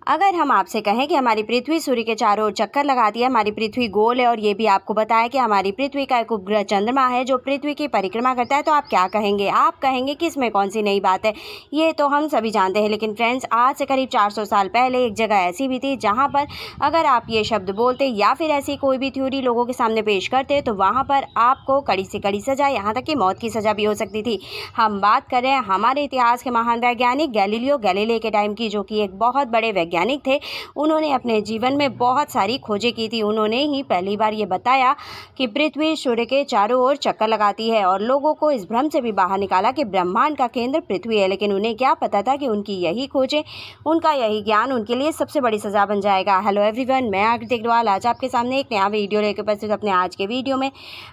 अगर हम आपसे कहें कि हमारी पृथ्वी सूर्य के चारों ओर चक्कर लगाती है, हमारी पृथ्वी गोल है और ये भी आपको बताया कि हमारी पृथ्वी का एक उपग्रह चंद्रमा है जो पृथ्वी की परिक्रमा करता है, तो आप क्या कहेंगे? आप कहेंगे कि इसमें कौन सी नई बात है, ये तो हम सभी जानते हैं। लेकिन फ्रेंड्स, आज से करीब 400 साल पहले एक जगह ऐसी भी थी जहाँ पर अगर आप ये शब्द बोलते या फिर ऐसी कोई भी थ्योरी लोगों के सामने पेश करते तो वहाँ पर आपको कड़ी से कड़ी सज़ा, यहाँ तक कि मौत की सज़ा भी हो सकती थी। हम बात कर रहे हैं हमारे इतिहास के महान वैज्ञानिक गैलीलियो गैलीली के टाइम की, जो कि एक बहुत बड़े वैज्ञानिक थे। उन्होंने अपने जीवन में बहुत सारी खोजें की थी। उन्होंने ही पहली बार ये बताया कि पृथ्वी सूर्य के चारों ओर चक्कर लगाती है और लोगों को इस भ्रम से भी बाहर निकाला कि ब्रह्मांड का केंद्र पृथ्वी है। लेकिन उन्हें क्या पता था कि उनकी यही खोजें, उनका यही ज्ञान उनके लिए सबसे बड़ी सज़ा बन जाएगा। हेलो एवरीवन, मैं आकृति अग्रवाल आज आपके सामने एक नया वीडियो लेकर उपस्थित। अपने आज के वीडियो में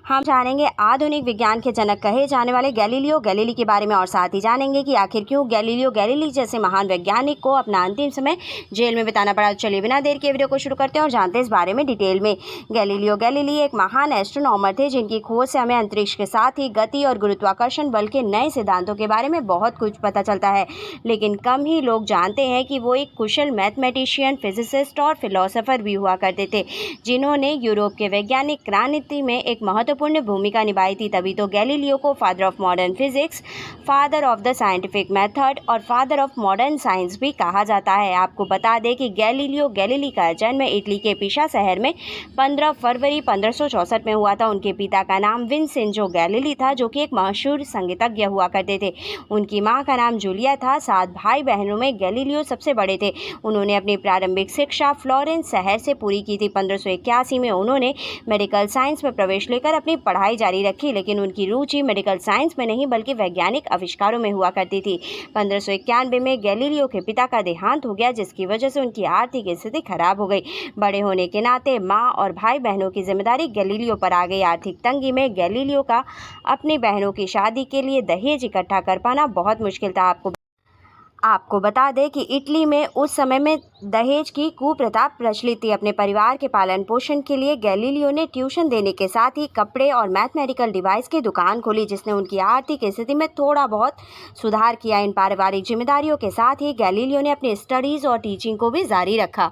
हम जानेंगे आधुनिक विज्ञान के जनक कहे जाने वाले गैलीलियो गैलीली के बारे में और साथ ही जानेंगे कि आखिर क्यों गैलीलियो गैलीली जैसे महान वैज्ञानिक को अपना अंतिम समय जेल में बिताना पड़ा। चलिए बिना देर के वीडियो को शुरू करते हैं और जानते हैं इस बारे में डिटेल में। गैलीलियो गैलीली एक महान एस्ट्रोनॉमर थे जिनकी खोज से हमें अंतरिक्ष के साथ ही गति और गुरुत्वाकर्षण बल के नए सिद्धांतों के बारे में बहुत कुछ पता चलता है। लेकिन कम ही लोग जानते हैं कि वो एक कुशल मैथमेटिशियन, फिजिसिस्ट और फिलोसोफर भी हुआ करते थे, जिन्होंने यूरोप के वैज्ञानिक क्रांति में एक महत्वपूर्ण भूमिका निभाई थी। तभी तो गैलीलियो को father of modern physics, father of the scientific method और फादर ऑफ मॉडर्न साइंस भी कहा जाता है। आपको बता दें कि गैलीलियो गैलीली का जन्म इटली के पिसा शहर में 15 फरवरी 1564 में हुआ था। उनके पिता का नाम विंसेंजो गैलीली था, जो कि एक मशहूर संगीतज्ञ हुआ करते थे। उनकी मां का नाम जूलिया था। 7 भाई बहनों में गैलीलियो सबसे बड़े थे। उन्होंने अपनी प्रारंभिक शिक्षा फ्लोरेंस शहर से पूरी की थी। 1581 में उन्होंने मेडिकल साइंस में प्रवेश लेकर अपनी पढ़ाई जारी रखी, लेकिन उनकी रुचि मेडिकल साइंस में नहीं बल्कि वैज्ञानिक आविष्कारों में हुआ करती थी। 1591 में गैलीलियो के पिता का देहांत हो गया, जिसकी वजह से उनकी आर्थिक स्थिति खराब हो गई। बड़े होने के नाते माँ और भाई बहनों की जिम्मेदारी गैलीलियो पर आ गई। आर्थिक तंगी में गैलीलियो का अपनी बहनों की शादी के लिए दहेज इकट्ठा कर पाना बहुत मुश्किल था। आपको बता दें कि इटली में उस समय में दहेज की कुप्रथा प्रचलित थी। अपने परिवार के पालन पोषण के लिए गैलीलियो ने ट्यूशन देने के साथ ही कपड़े और मैथमेटिकल डिवाइस की दुकान खोली, जिसने उनकी आर्थिक स्थिति में थोड़ा बहुत सुधार किया। इन पारिवारिक जिम्मेदारियों के साथ ही गैलीलियो ने अपनी स्टडीज़ और टीचिंग को भी जारी रखा।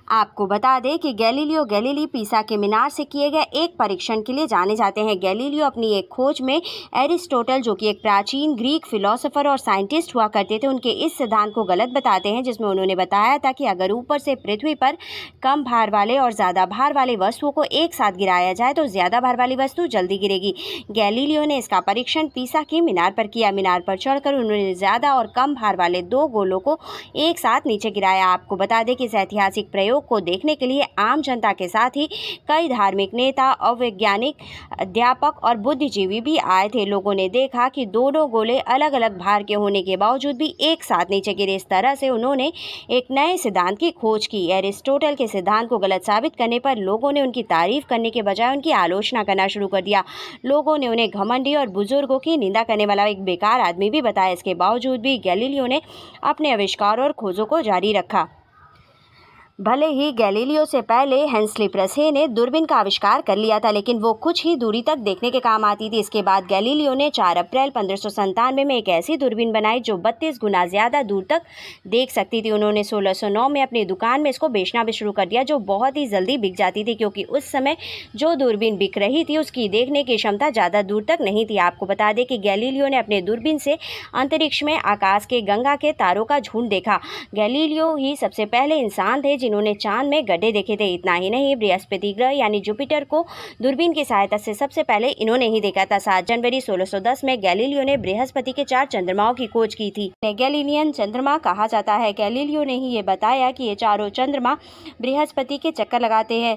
आपको बता दें कि गैलीलियो गैलीली पीसा के मीनार से किए गए एक परीक्षण के लिए जाने जाते हैं। गैलीलियो अपनी एक खोज में एरिस्टोटल, जो कि एक प्राचीन ग्रीक फिलोसोफर और साइंटिस्ट हुआ करते थे, उनके इस सिद्धांत को गलत बताते हैं, जिसमें उन्होंने बताया था कि अगर ऊपर से पृथ्वी पर कम भार वाले और ज़्यादा भार वाले वस्तुओं को एक साथ गिराया जाए तो ज़्यादा भार वाली वस्तु जल्दी गिरेगी। गैलीलियो ने इसका परीक्षण पीसा की मीनार पर किया। मीनार पर चढ़कर उन्होंने ज़्यादा और कम भार वाले 2 गोलों को एक साथ नीचे गिराया। आपको बता दें कि इस ऐतिहासिक प्रयोग को देखने के लिए आम जनता के साथ ही कई धार्मिक नेता, अवैज्ञानिक, अध्यापक और बुद्धिजीवी भी आए थे। लोगों ने देखा कि दोनों गोले अलग अलग भार के होने के बावजूद भी एक साथ नीचे गिरे। इस तरह से उन्होंने एक नए सिद्धांत की खोज की। एरिस्टोटल के सिद्धांत को गलत साबित करने पर लोगों ने उनकी तारीफ करने के बजाय उनकी आलोचना करना शुरू कर दिया। लोगों ने उन्हें घमंडी और बुजुर्गों की निंदा करने वाला एक बेकार आदमी भी बताया। इसके बावजूद भी गैलीलियो ने अपने आविष्कार और खोजों को जारी रखा। भले ही गैलीलियो से पहले हेंसली प्रेसे ने दूरबीन का आविष्कार कर लिया था, लेकिन वो कुछ ही दूरी तक देखने के काम आती थी। इसके बाद गैलीलियो ने 4 अप्रैल 1597 में एक ऐसी दूरबीन बनाई जो 32 गुना ज़्यादा दूर तक देख सकती थी। उन्होंने 1609 में अपनी दुकान में इसको बेचना भी शुरू कर दिया, जो बहुत ही जल्दी बिक जाती थी, क्योंकि उस समय जो दूरबीन बिक रही थी उसकी देखने की क्षमता ज़्यादा दूर तक नहीं थी। आपको बता दें कि गैलीलियो ने अपने दूरबीन से अंतरिक्ष में आकाश के गंगा के तारों का झुंड देखा। गैलीलियो ही सबसे पहले इंसान थे जिन्होंने चांद में गड्ढे देखे थे। इतना ही नहीं, बृहस्पति ग्रह यानी जुपिटर को दूरबीन की सहायता से सबसे पहले इन्होंने ही देखा था। 7 जनवरी 1610 में गैलीलियो ने बृहस्पति के 4 चंद्रमाओं की खोज की थी। गैलीलियन चंद्रमा कहा जाता है। गैलीलियो ने ही ये बताया कि ये चारों चंद्रमा बृहस्पति के चक्कर लगाते हैं।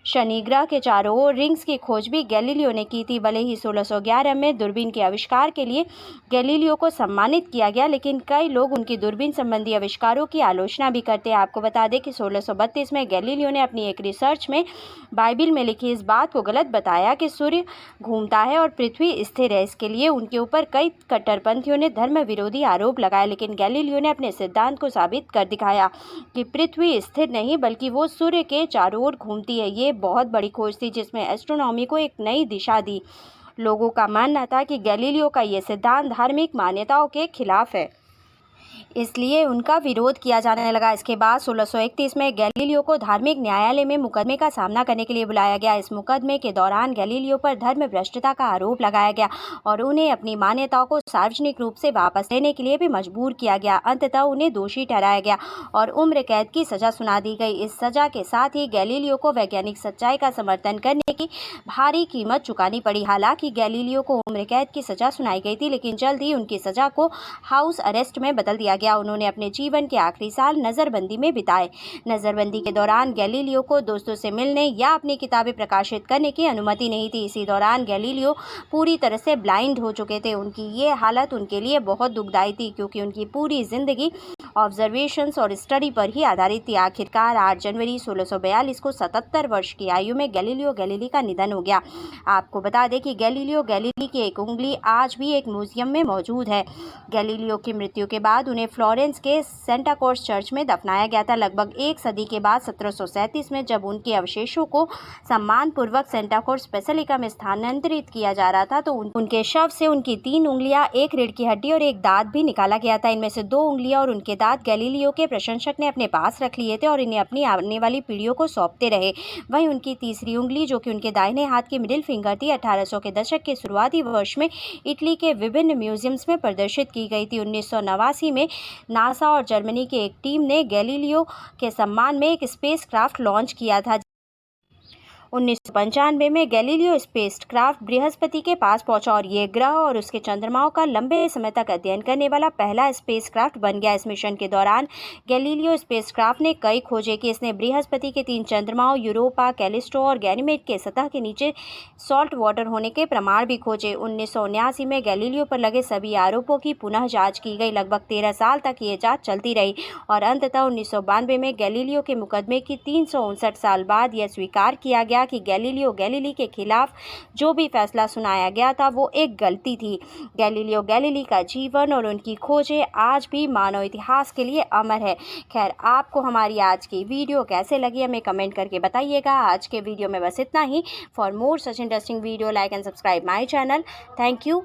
शनि ग्रह के चारों ओर रिंग्स की खोज भी गैलीलियो ने की थी। भले ही 1611 में दूरबीन के आविष्कार के लिए गैलीलियो को सम्मानित किया गया, लेकिन कई लोग उनकी दूरबीन संबंधी आविष्कारों की आलोचना भी करते हैं। आपको बता दें कि 1632 में गैलीलियो ने अपनी एक रिसर्च में बाइबिल में लिखी इस बात को गलत बताया कि सूर्य घूमता है और पृथ्वी स्थिर है। इसके लिए उनके ऊपर कई कट्टरपंथियों ने धर्म विरोधी आरोप लगाए, लेकिन गैलीलियो ने अपने सिद्धांत को साबित कर दिखाया कि पृथ्वी स्थिर नहीं बल्कि वो सूर्य के चारों ओर घूमती है। ये बहुत बड़ी खोज थी जिसमें एस्ट्रोनॉमी को एक नई दिशा दी। लोगों का मानना था कि गैलीलियो का ये सिद्धांत धार्मिक मान्यताओं के खिलाफ है। इसलिए उनका विरोध किया जाने लगा। इसके बाद 1631 में गैलीलियो को धार्मिक न्यायालय में मुकदमे का सामना करने के लिए बुलाया गया। इस मुकदमे के दौरान गैलीलियो पर धर्म भ्रष्टता का आरोप लगाया गया और उन्हें अपनी मान्यताओं को सार्वजनिक रूप से वापस लेने के लिए भी मजबूर किया गया। अंततः उन्हें दोषी ठहराया गया और उम्र कैद की सजा सुना दी गई। इस सजा के साथ ही गैलीलियो को वैज्ञानिक सच्चाई का समर्थन करने की भारी कीमत चुकानी पड़ी। हालांकि गैलीलियो को उम्र कैद की सजा सुनाई गई थी, लेकिन जल्द ही उनकी सजा को हाउस अरेस्ट में बदल दिया गया। उन्होंने अपने जीवन के आखिरी साल नज़रबंदी में बिताए। नज़रबंदी के दौरान गैलीलियो को दोस्तों से मिलने या अपनी किताबें प्रकाशित करने की अनुमति नहीं थी। इसी दौरान गैलीलियो पूरी तरह से ब्लाइंड हो चुके थे। उनकी ये हालत उनके लिए बहुत दुखदायी थी, क्योंकि उनकी पूरी जिंदगी ऑब्जर्वेशंस और स्टडी पर ही आधारित थी। आखिरकार 8 जनवरी 1642 को 77 वर्ष की आयु में गैलीलियो गैलीली का निधन हो गया। आपको बता दें कि गैलीलियो गैलीली की एक उंगली आज भी एक म्यूजियम में मौजूद है। गैलीलियो की मृत्यु के बाद उन्हें फ्लोरेंस के सेंटा कोर्स चर्च में दफनाया गया था। लगभग एक सदी के बाद 1737 में जब उनके अवशेषों को सम्मानपूर्वक सेंटा कोर्स बेसिलिका में स्थानांतरित किया जा रहा था, तो उनके शव से उनकी 3 उंगलियां, एक रीढ़ की हड्डी और एक दांत भी निकाला गया था। इनमें से 2 उंगलियां और उनके दांत गैलीलियो के प्रशंसक ने अपने पास रख लिए थे और इन्हें अपनी आने वाली पीढ़ियों को सौंपते रहे। वहीं उनकी तीसरी उंगली, जो कि उनके दाहिने हाथ की मिडिल फिंगर थी, 1800 के दशक के शुरुआती वर्ष में इटली के विभिन्न म्यूजियम्स में प्रदर्शित की गई थी। 1989 में नासा और जर्मनी की एक टीम ने गैलीलियो के सम्मान में एक स्पेसक्राफ्ट लॉन्च किया था। 1995 में गैलीलियो स्पेसक्राफ्ट बृहस्पति के पास पहुंचा और ये ग्रह और उसके चंद्रमाओं का लंबे समय तक अध्ययन करने वाला पहला स्पेसक्राफ्ट बन गया। इस मिशन के दौरान गैलीलियो स्पेसक्राफ्ट ने कई खोजें की। इसने बृहस्पति के 3 चंद्रमाओं यूरोपा, कैलिस्टो और गैनीमेड के सतह के नीचे सॉल्ट वाटर होने के प्रमाण भी खोजे। 1979 में गैलीलियो पर लगे सभी आरोपों की पुनः जाँच की गई। लगभग 13 साल तक ये जाँच चलती रही और अंततः 1992 में गैलीलियो के मुकदमे की 359 साल बाद यह स्वीकार किया गया कि गैलीलियो गैलीली के खिलाफ जो भी फैसला सुनाया गया था वो एक गलती थी। गैलीलियो गैलीली का जीवन और उनकी खोजें आज भी मानव इतिहास के लिए अमर है। खैर, आपको हमारी आज की वीडियो कैसे लगी हमें कमेंट करके बताइएगा। आज के वीडियो में बस इतना ही। For more such interesting video, like and subscribe my channel. Thank you.